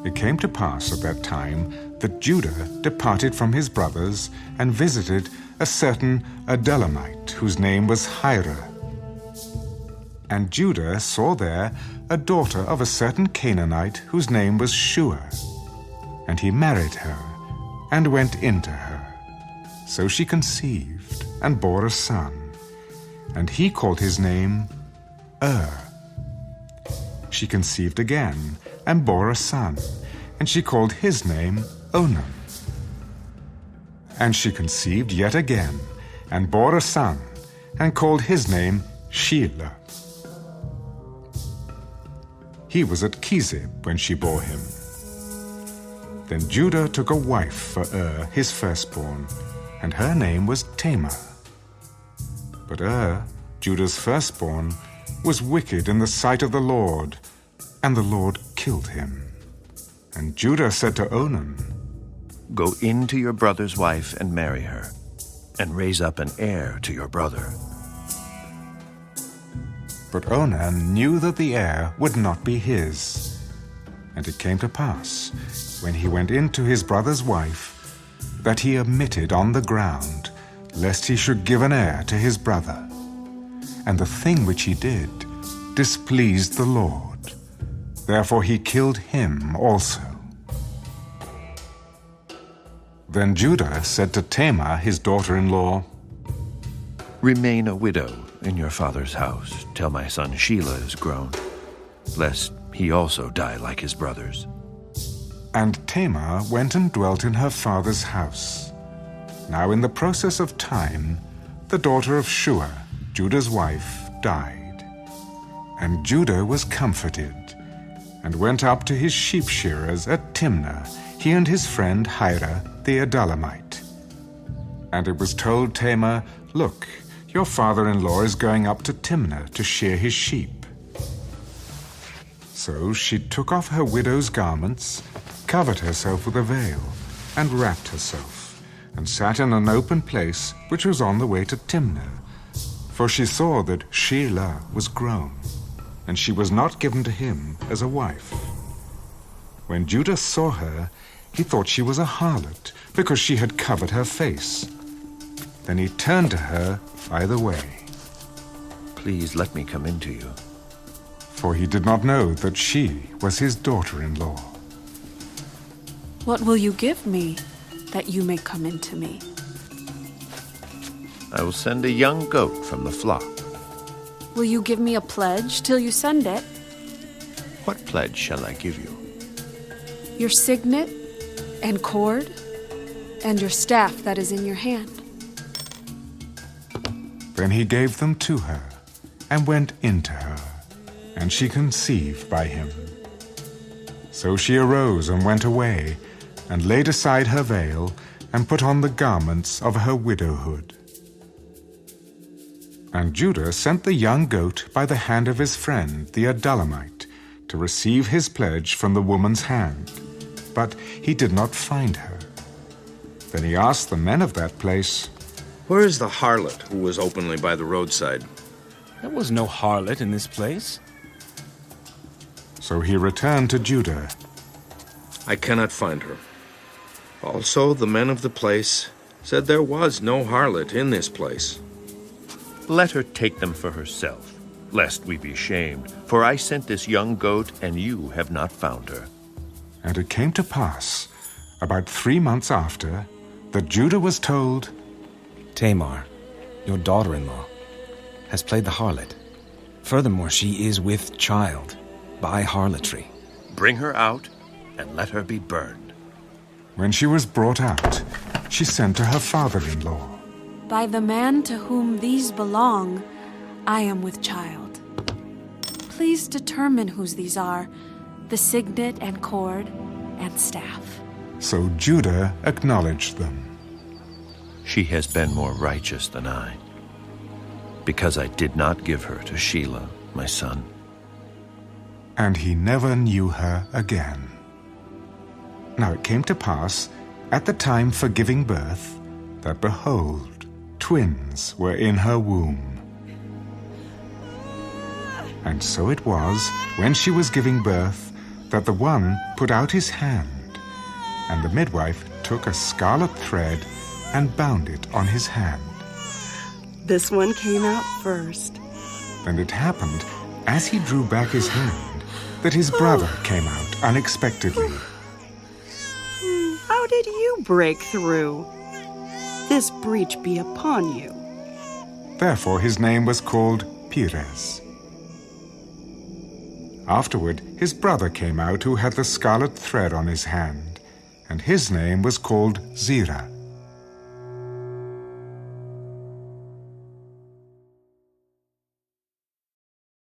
It came to pass at that time that Judah departed from his brothers and visited a certain Adullamite whose name was Hira. And Judah saw there a daughter of a certain Canaanite whose name was Shua. And he married her and went into her. So she conceived and bore a son, and he called his name She conceived again and bore a son, and she called his name Onan. And she conceived yet again and bore a son, and called his name Shelah. He was at Chezib when she bore him. Then Judah took a wife for his firstborn, and her name was Tamar. But Judah's firstborn, was wicked in the sight of the Lord, and the Lord killed him. And Judah said to Onan, "Go in to your brother's wife and marry her, and raise up an heir to your brother." But Onan knew that the heir would not be his. And it came to pass, when he went in to his brother's wife, that he omitted on the ground, lest he should give an heir to his brother. And the thing which he did displeased the Lord. Therefore he killed him also. Then Judah said to Tamar, his daughter-in-law, "Remain a widow in your father's house till my son Shelah is grown, lest he also die like his brothers." And Tamar went and dwelt in her father's house. Now in the process of time, the daughter of Shua, Judah's wife, died. And Judah was comforted, and went up to his sheep shearers at Timnah, he and his friend Hira the Adullamite. And it was told Tamar, "Look, your father-in-law is going up to Timnah to shear his sheep." So she took off her widow's garments, covered herself with a veil, and wrapped herself, and sat in an open place which was on the way to Timnah. For she saw that Shelah was grown, and she was not given to him as a wife. When Judah saw her, he thought she was a harlot, because she had covered her face. Then he turned to her by the way. "Please let me come in to you." For he did not know that she was his daughter-in-law. "What will you give me that you may come in to me?" "I will send a young goat from the flock." "Will you give me a pledge till you send it?" "What pledge shall I give you?" "Your signet and cord and your staff that is in your hand." Then he gave them to her, and went into her, and she conceived by him. So she arose and went away, and laid aside her veil, and put on the garments of her widowhood. And Judah sent the young goat by the hand of his friend the Adullamite, to receive his pledge from the woman's hand. But he did not find her. Then he asked the men of that place, "Where is the harlot who was openly by the roadside?" "There was no harlot in this place." So he returned to Judah. "I cannot find her." Also the men of the place said there was no harlot in this place. "Let her take them for herself, lest we be shamed. For I sent this young goat, and you have not found her." And it came to pass, about 3 months after, that Judah was told, "Tamar, your daughter-in-law, has played the harlot. Furthermore, she is with child by harlotry." "Bring her out, and let her be burned." When she was brought out, she sent to her father-in-law. "By the man to whom these belong, I am with child. Please determine whose these are, the signet and cord and staff." So Judah acknowledged them. "She has been more righteous than I, because I did not give her to Shelah, my son." And he never knew her again. Now it came to pass, at the time for giving birth, that behold, twins were in her womb. And so it was, when she was giving birth, that the one put out his hand, and the midwife took a scarlet thread and bound it on his hand. This one came out first. And it happened, as he drew back his hand, that his brother came out unexpectedly. How did you break through? This breach be upon you. Therefore his name was called Perez. Afterward his brother came out who had the scarlet thread on his hand, and his name was called Zerah.